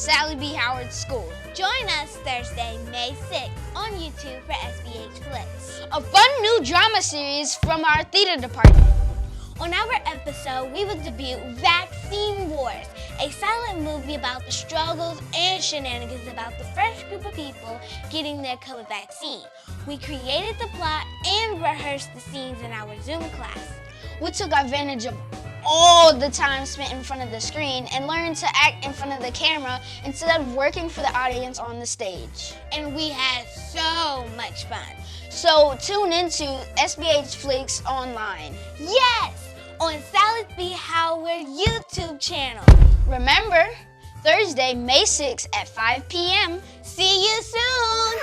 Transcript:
Sallie B. Howard School. Join us Thursday, May 6th on YouTube for SBHFLIX. A fun new drama series from our theater department. On our episode, we will debut Vaccine Wars, a silent movie about the struggles and shenanigans about the first group of people getting their COVID vaccine. We created the plot and rehearsed the scenes in our Zoom class. We took advantage of all the time spent in front of the screen and learned to act in front of the camera instead of working for the audience on the stage. And we had so much fun. So tune into SBHFLIX online. Yes, on Sallie B. Howard YouTube channel. Remember, Thursday, May 6th at 5 p.m. See you soon.